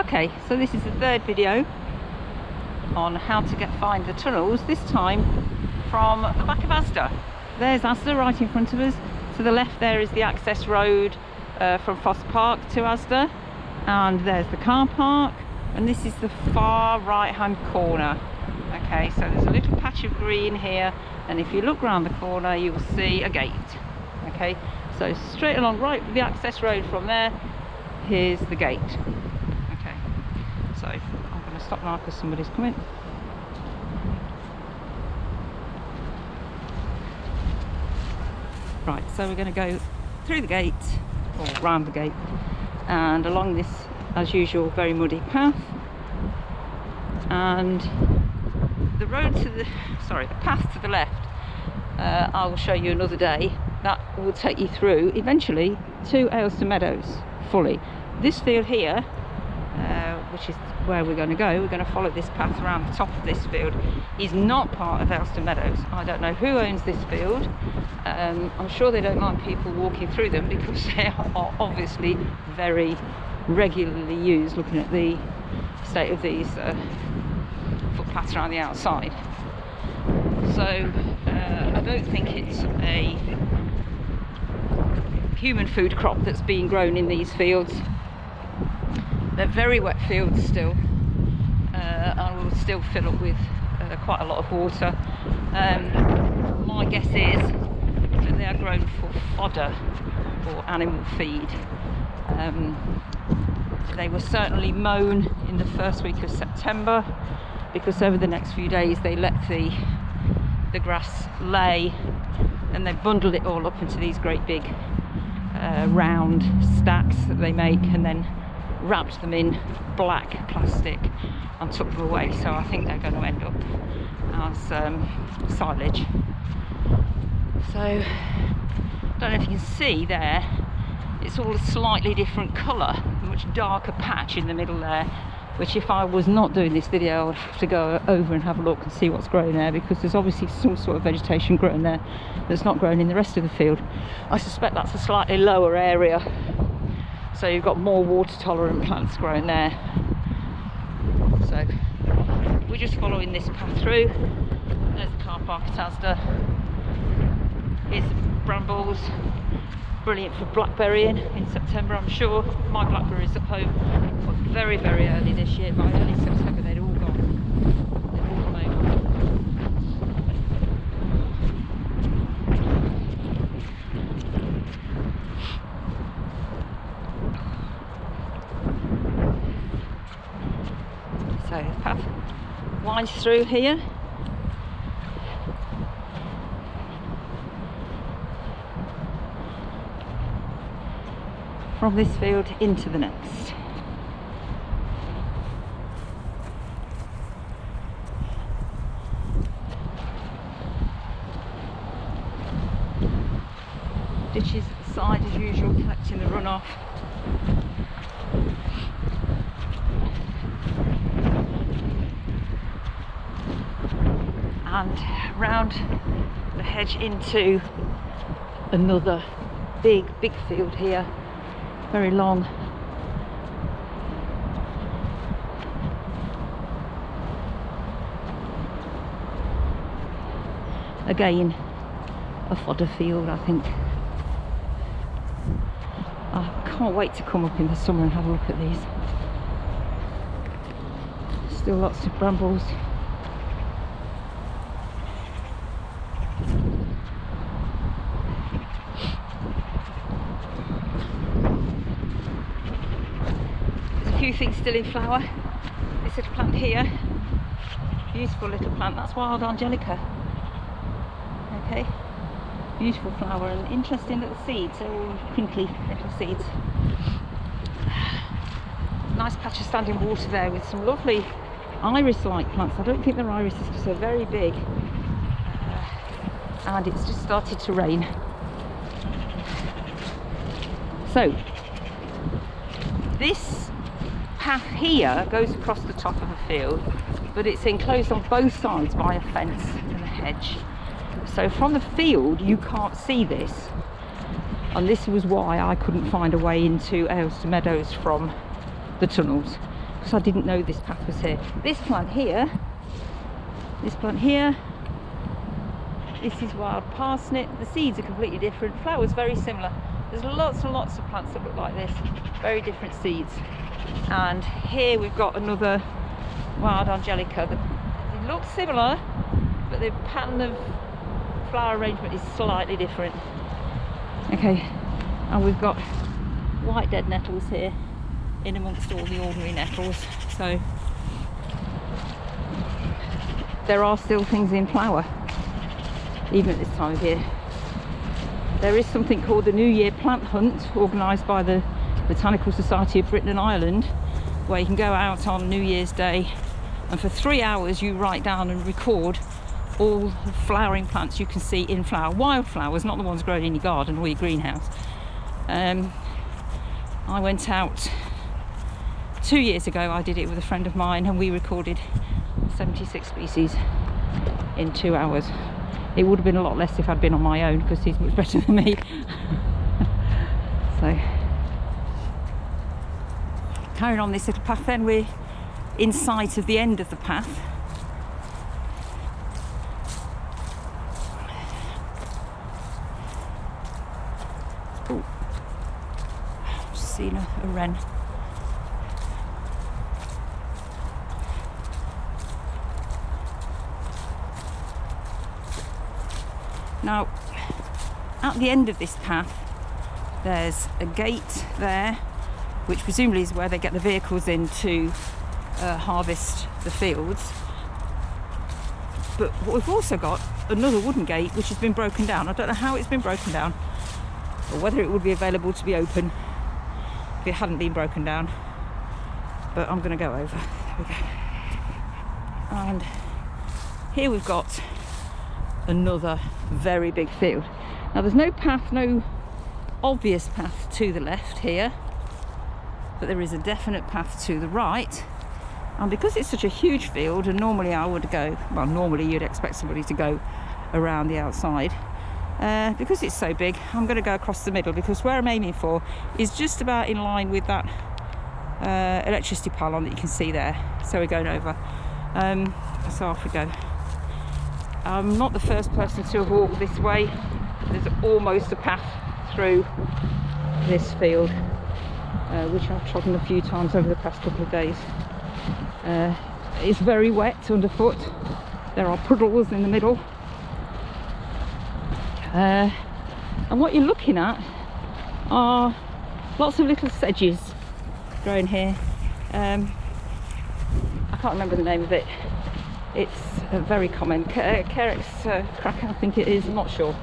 Okay, so this is the third video on how to find the tunnels, this time from the back of Asda. There's Asda right in front of us. To the left there is the access road from Fosse Park to Asda, and there's the car park, and this is the far right hand corner. Okay, so there's a little patch of green here, and if you look round the corner you will see a gate. Okay, so straight along right the access road from there, here's the gate. Okay, so I'm going to stop now because somebody's coming. Right, so we're going to go through the gate, or round the gate, and along this, as usual, very muddy path. And the road to the, the path to the left, I will show you another day. That will take you through, eventually, to Asda Meadows, fully. This field here, which is where we're going to go, we're going to follow this path around the top of this field, is not part of Asda Meadows. I don't know who owns this field. I'm sure they don't like people walking through them because they are obviously very regularly used, looking at the state of these footpaths around the outside. So I don't think it's a human food crop that's being grown in these fields. They're very wet fields still, and will still fill up with quite a lot of water. My guess is that they are grown for fodder or animal feed. They were certainly mown in the first week of September, because over the next few days they let the grass lay, and they bundled it all up into these great big round stacks that they make, and then wrapped them in black plastic and took them away. So I think they're going to end up as silage. So I don't know if you can see there, it's all a slightly different colour, a much darker patch in the middle there, which if I was not doing this video I would have to go over and have a look and see what's growing there, because there's obviously some sort of vegetation growing there that's not grown in the rest of the field. I suspect that's a slightly lower area, so you've got more water tolerant plants growing there. So we're just following this path through. There's the car park at Asda. Here's the brambles, brilliant for blackberrying in September. I'm sure my blackberries at home were very, very early this year. By early September they'd all gone. They'd all come over. So the path winds through here. From this field into the next. Ditches at the side as usual, collecting the runoff. And round the hedge into another big field here. Very long. Again, a fodder field, I think. I can't wait to come up in the summer and have a look at these. Still lots of brambles. Few things still in flower. This little plant here, beautiful little plant, that's wild angelica. Okay, beautiful flower and interesting little seeds, they're all crinkly little seeds. Nice patch of standing water there with some lovely iris-like plants. I don't think they're irises because they're very big, and it's just started to rain. So this path here goes across the top of the field, but it's enclosed on both sides by a fence and a hedge. So from the field you can't see this, and this was why I couldn't find a way into Asda Meadows from the tunnels. because I didn't know this path was here. This plant here, this is wild parsnip. The seeds are completely different, flowers very similar. There's lots and lots of plants that look like this, very different seeds. And here we've got another wild angelica. It looks similar, but the pattern of flower arrangement is slightly different. Okay, and we've got white dead nettles here in amongst all the ordinary nettles. So there are still things in flower, even at this time of year. There is something called the New Year Plant Hunt, organised by the Botanical Society of Britain and Ireland, where you can go out on New Year's Day and for 3 hours you write down and record all the flowering plants you can see in flower. Wild flowers, not the ones grown in your garden or your greenhouse. I went out 2 years ago, I did it with a friend of mine, and we recorded 76 species in 2 hours. It would have been a lot less if I'd been on my own, because he's much better than me. So, carrying on this little path then, we're in sight of the end of the path. Oh, just seen a wren. Now, at the end of this path, there's a gate there, which presumably is where they get the vehicles in to harvest the fields. But we've also got another wooden gate which has been broken down. I don't know how it's been broken down, or whether it would be available to be open if it hadn't been broken down. But I'm going to go over. There we go. And here we've got another very big field. Now there's no path, no obvious path to the left here, but there is a definite path to the right. And because it's such a huge field, and normally I would go, well, normally you'd expect somebody to go around the outside, because it's so big, I'm going to go across the middle, because where I'm aiming for is just about in line with that electricity pylon that you can see there. So we're going over, so off we go. I'm not the first person to have walked this way. There's almost a path through this field, which I've trodden a few times over the past couple of days. It's very wet underfoot. There are puddles in the middle. And what you're looking at are lots of little sedges growing here. I can't remember the name of it. It's very common. Carex cracker, I think it is. I'm not sure.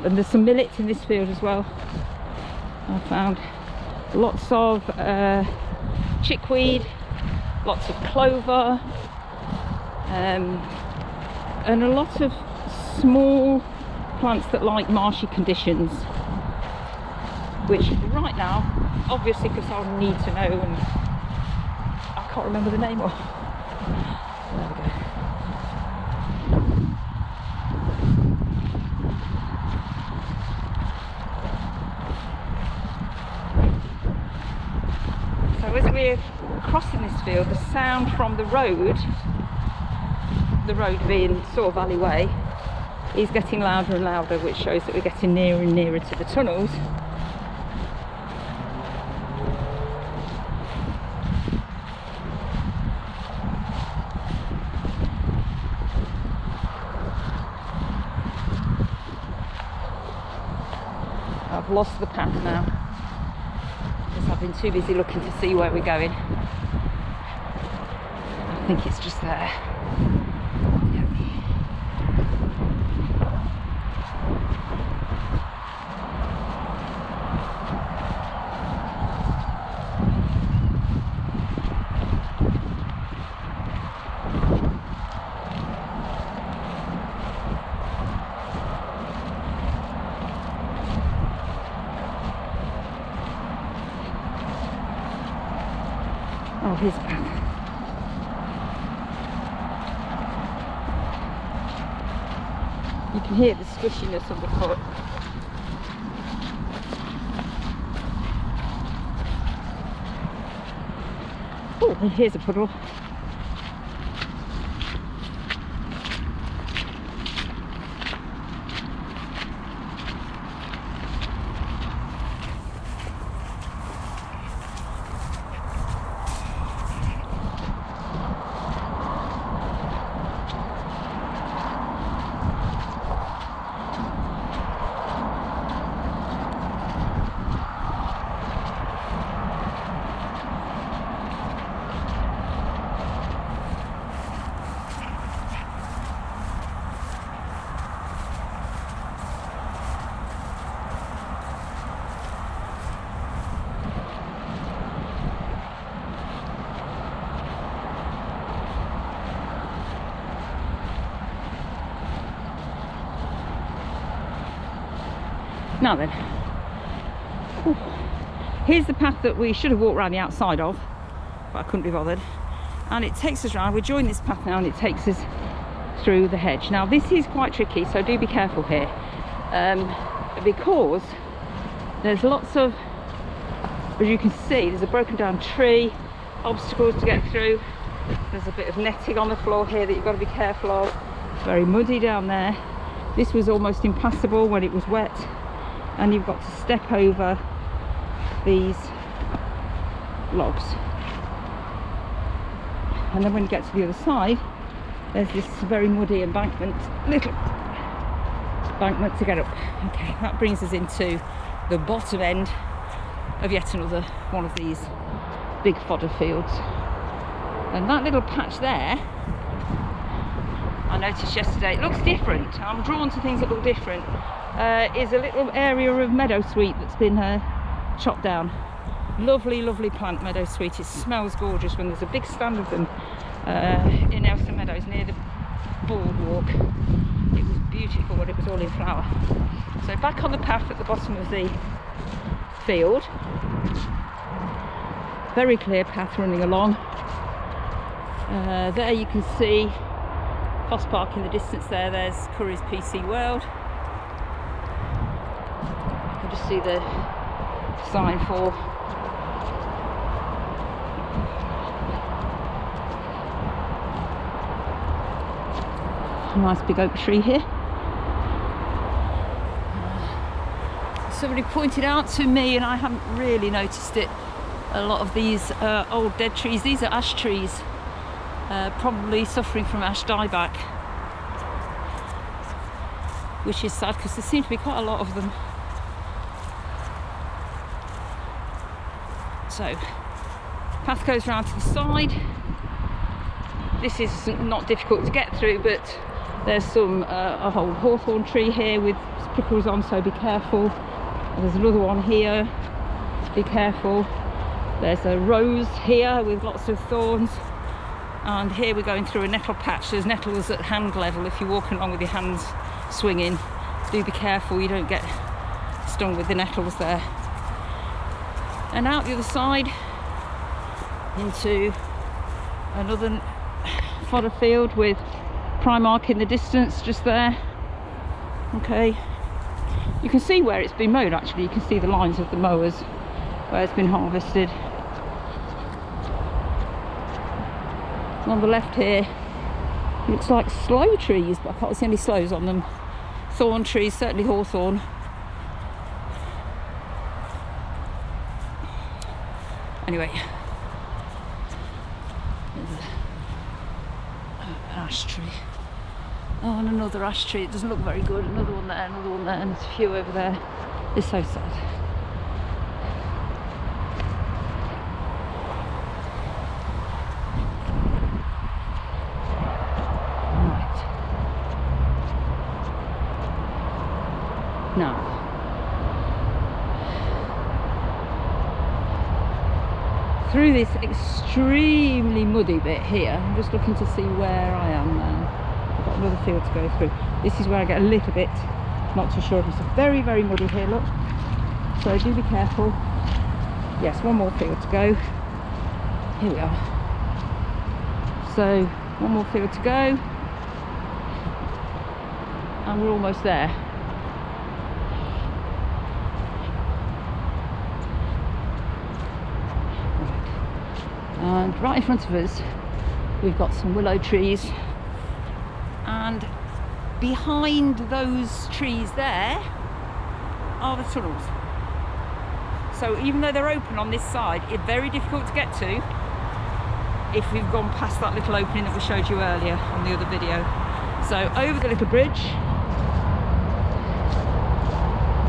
And there's some millet in this field as well. I found lots of chickweed, lots of clover, and a lot of small plants that like marshy conditions, which right now, obviously, because I'll need to know, and I can't remember the name of. There we go. So as we're crossing this field, the sound from the road being sort of alleyway, is getting louder and louder, which shows that we're getting nearer and nearer to the tunnels. I've lost the path now, because I've been too busy looking to see where we're going. I think it's just there. Yep. Oh, here's a path. You can hear the squishiness underfoot. Oh, and here's a puddle. Now then, ooh, here's the path that we should have walked around the outside of, but I couldn't be bothered. And it takes us around, we're joining this path now, and it takes us through the hedge. Now this is quite tricky, so do be careful here, because there's lots of, as you can see, there's a broken down tree, obstacles to get through. There's a bit of netting on the floor here that you've got to be careful of. It's very muddy down there. This was almost impassable when it was wet, and you've got to step over these logs. And then when you get to the other side, there's this very muddy embankment, little embankment to get up. Okay, that brings us into the bottom end of yet another one of these big fodder fields. And that little patch there, I noticed yesterday, it looks different. I'm drawn to things that look different. Is a little area of meadow sweet that's been chopped down. Lovely, lovely plant, meadow sweet. It smells gorgeous when there's a big stand of them in Everards Meadows near the boardwalk. It was beautiful when it was all in flower. So back on the path at the bottom of the field. Very clear path running along. There you can see Fosse Park in the distance there. There's Curry's PC World. You can just see the sign for a nice big oak tree here. Somebody pointed out to me, and I haven't really noticed it, a lot of these old dead trees. These are ash trees, probably suffering from ash dieback, which is sad because there seem to be quite a lot of them. So, path goes round to the side. This is not difficult to get through, but there's some a whole hawthorn tree here with prickles on, so be careful. There's another one here, be careful. There's a rose here with lots of thorns, and here we're going through a nettle patch. There's nettles at hand level. If you're walking along with your hands swinging, do be careful you don't get stung with the nettles there. And out the other side into another fodder field with Primark in the distance just there. Okay, you can see where it's been mowed. Actually, you can see the lines of the mowers where it's been harvested. On the left here, it looks like sloe trees, but I can't see any sloes on them. Thorn trees, certainly hawthorn. Anyway, there's an ash tree. Oh, and another ash tree. It doesn't look very good. Another one there, and there's a few over there. It's so sad. Right. Now, through this extremely muddy bit here, I'm just looking to see where I am now. I've got another field to go through. This is where I get a little bit not too sure. It's very, very muddy here, look. So do be careful. Yes, one more field to go. Here we are. So one more field to go, and we're almost there. And right in front of us we've got some willow trees, and behind those trees there are the tunnels. So even though they're open on this side, it's very difficult to get to if we've gone past that little opening that we showed you earlier on the other video. So over the little bridge,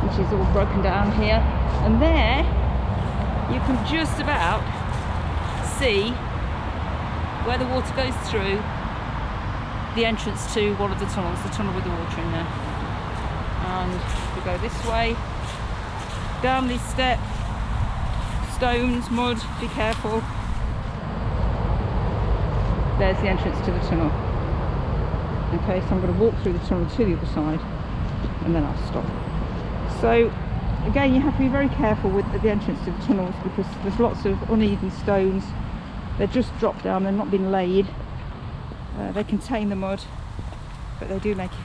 which is all broken down here, and there you can just about see where the water goes through the entrance to one of the tunnels, the tunnel with the water in there. And we go this way, down this step, stones, mud, be careful. There's the entrance to the tunnel. Okay, so I'm going to walk through the tunnel to the other side and then I'll stop. So again, you have to be very careful with the entrance to the tunnels because there's lots of uneven stones. They're just dropped down, they're not been laid. They contain the mud, but they do make it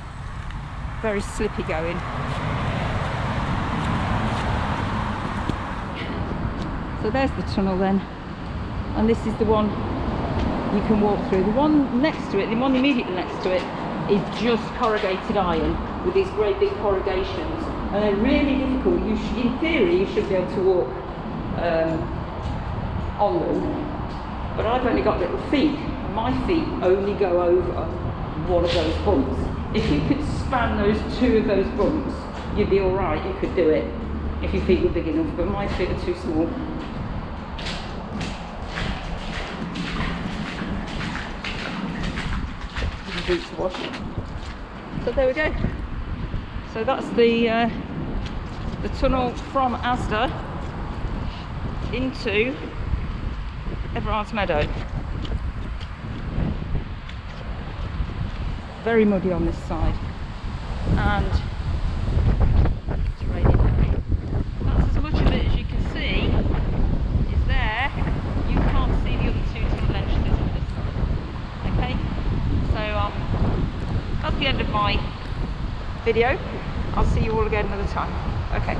very slippy going. So there's the tunnel then, and this is the one you can walk through. The one next to it, the one immediately next to it, is just corrugated iron with these great big corrugations, and they're really difficult. In theory, you should be able to walk on them, but I've only got little feet. My feet only go over one of those bumps. If you could span two of those bumps, you'd be all right. You could do it if your feet were big enough, but my feet are too small. Boots to wash. So there we go. So that's the tunnel from Asda into Everards Meadow. Very muddy on this side, and it's raining now. That's as much of it as you can see is there. You can't see the other two tunnel entrances on this side. Okay, so that's the end of my video. I'll see you all again another time. Okay.